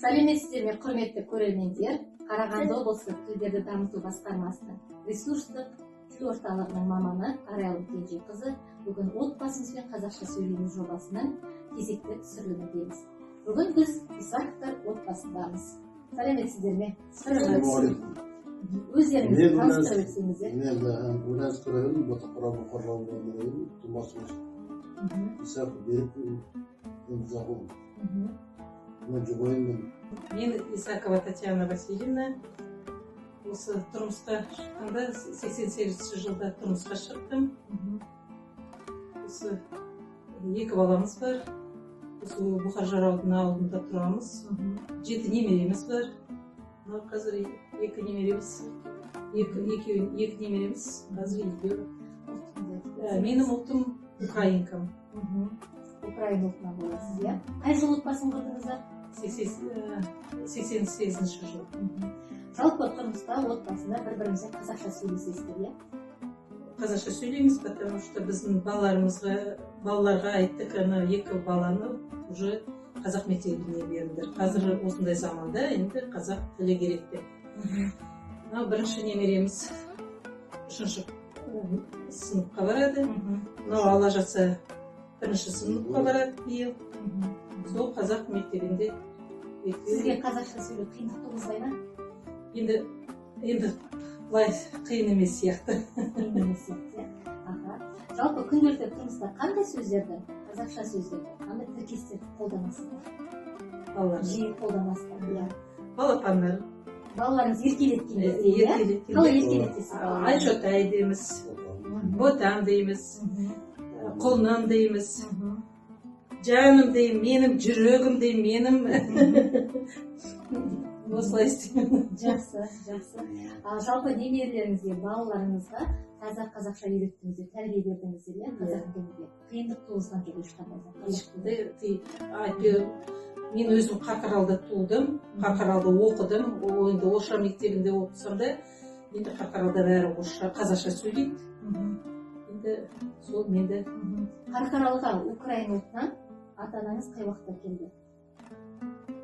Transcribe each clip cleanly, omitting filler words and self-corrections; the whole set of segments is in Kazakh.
Сәлеметсіздер ме, құрметті көрермендер. Қарағанды облыстық тілдерді дамыту басқармасының ресурстық тіл орталығының маманы Арайлым Кенжеқызы бүгін отбасымызбен қазақша сөйлейміз жобасының кезекті түсіріліміндеміз. Бүгін біз Исаковтар отбасындамыз. Сәлеметсіздер ме? Өздеріңізді таныстырып өтсеңіздер. Мен Ураз Тұрайын, Батақпарабы қорғалығын Тумасымыз. Исаков Берікпін, Зағыл. Мен Исакова Татьяна Васильевна. Осы тұрмысқа шыққанда 88 жылда тұрмысқа шықтым. Осы екі баламыз бар. Осы Бұқар ауылында тұрамыз. 7 немереміз бар. Қазір екі немереміз. Екі немереміз. Қазір екеу. Менің ұлтым украинкам. Украин ұлтына боласыз, иә? Қай жыл отбасын құрдыңыздар? 88 жыл. Жалпы тұрмыста отбасында бір-біріңізбен қазақша сөйлесесіздер, иә? Қазақша сөйлейміз, потому что біздің балаларға айттық, екі баланы уже қазақ мектебіне беріңдер. Қазір осындай заманда енді қазақ тілі керек деп. Бірінші немереміз 3-ші сыныпқа барады. Алла жатса бірінші сыныпқа барады биыл. Сол қазақ мектебінде. Сізге қазақша сөйлеу қиындық туғызбай ма? Енді былай қиын емес сияқты. Жалпы күнделікті тұрмыста қандай сөздерді, қазақша сөздерді, қандай тіркестерді қолданасыздар? Балалар жиі қолданасыздар, иә. Балапандар. Балаларыңыз еркелеткен кезде, иә? Қалай еркелетесіз балалар? Айшотай дейміз, ботам дейміз, құлыным дейміз, жаным деймін, менің жүрегім деймін, менің осылай істеймін. Жақсы. Жалпы немерелеріңізге, балаларыңызға таза қазақша үйреттіңіздер, тәрбие бердіңіздер, иә? Қазақ тілінде. Қиындық туғызған жоқ ешқандай. Мен өзім Қарқаралыда тудым, Қарқаралыда оқыдым. Енді Орша мектебінде оқысам да, енді Қарқаралыда бәрі орысша, қазақша сөйлейді. Енді сол менде. Қарқаралыға Украин ұлтынан ата-анаңыз қай уақытта келді?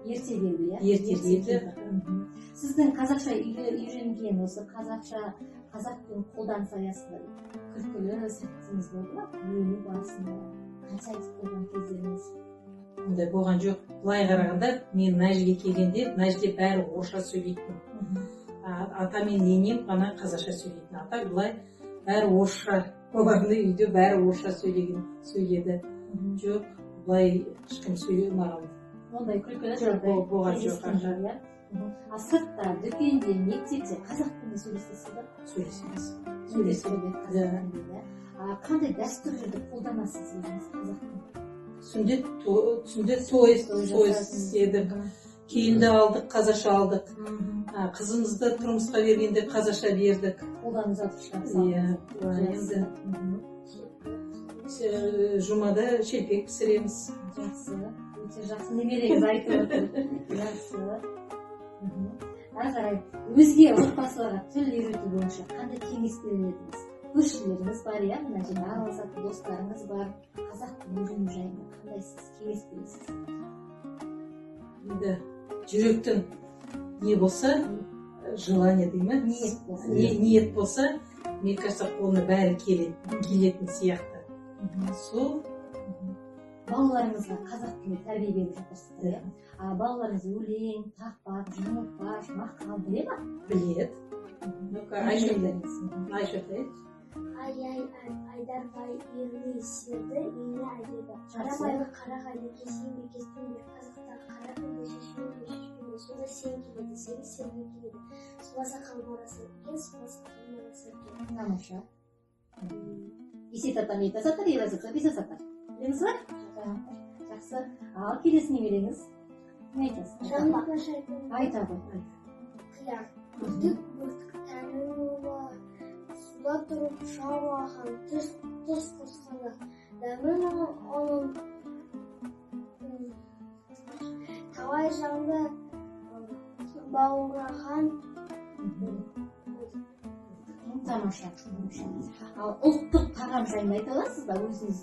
Ерте келді, иә? Ерте келді. Сіздің қазақша үйренген, осы қазақ тілін қолданыс аясында күлкілі сәттеріңіз болды ма? Үйрену барысында қанша айтып қойған кездеріңіз? Ондай болған жоқ. Былай қарағанда, мен мына жерге келгенде, мына жерде бәрі орысша сөйлейтін. Ата мен енем ғана қазақша сөйлейтін. Ата былай бәрі орысша. Олардың үйде бәрі орысша сөйледі. Жоқ, былай ешкім сөйлей маған. Ондай күлкілі болған жоқ. Сыртта, дүкенде, мектепте қазақ тілінде сөйлесесіз ба? Сөйлесеміз. Қандай дәстүрлерді қолданасыз өзіңіз қазақ тілінде? Сүндет тойыс істедік. Кейінді алдық, қазақша алдық. Қызымызды тұрмысқа бергенде қазақша бердік. Қолданып жатырсыздар. Енді жұмада шелпек пісіреміз. Жақсы, өте жақсы. Немереңіз айтып отыр. Жақсы. Ары қарай өзге отбасыларға тіл үйрету бойынша қандай кеңес берер едіңіз? Көршілеріңіз бар, иә? Мына жерде араласатын достарыңыз бар. Қазақ тілін үйрену жайында қандай сіз кеңес бересіз? Енді жүректің не болса, желание дей ма? Ниет болса, мен кажется, қолына бәрі келетін сияқты. Сол балаларыңызға қазақ тілінде тәрбие беріп жатырсыздар, иә? Балаларыңыз өлең, тақпақ, жұмыртқаш, мақал біле ма? Біледі. Айшотай. Айдарбай үйірме серді үйіне айдайды. Қарабайлы қарағайды кесен бекестен бер қазақтағы қара тілді шешпейді. Сонда сен келеді, сен келеді. Суласа қалмарасы кен, суласа қалмарасы кен. Тамаша. Есет ата не айтасатыр, ераз ата бес асатыр. Білеміз ба? Жақсы. Ал келесі немереңіз? Не айтасыз? Жанбақаша айтамын. Айта ғой. Қияр. Бүртік тәнуі суда тұрып шауаған тұс қосқаны. Дәмін оның талай жанды бауыраған. Тамаша. Ал ұлттық тағам жайында айта аласыз ба өзіңіз?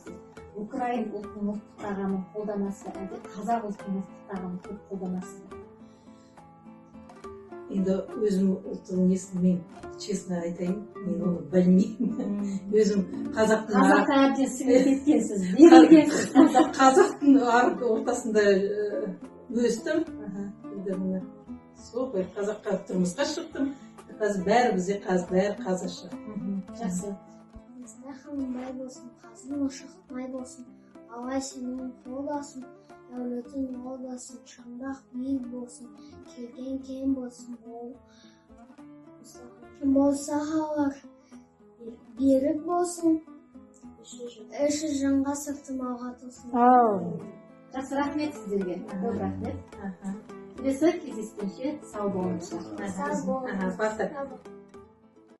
Украин ұлтының ұлттық тағамын қолданасыз ба, әлде қазақ ұлтының ұлттық тағамын көп қолданасыз ба? енді өзім ұлттың несін мен честно айтайын, мен оны білмеймін. Өзім қазақтың қазаққа әбден сіңіп кеткенсіз, берілгенсіз. қазақтың арғы ортасында өстім. Енді міне сол ғой, қазаққа тұрмысқа шықтым. Қазір бәрі бізде бәрі қазақша. Жақсы. Дастарханың бай болсын, қазының ошақ май болсын, Алла сенің қолдасын, дәулетің мол болсын, шаңырақ биік болсын, келген кем болсын, кім болса халар, берік болсын, іші жанға сырты малға тосын. Жақсы, рахмет сіздерге. Көп рахмет. Келесі кездескенше сау болыңыздар. Сау болыңыздар.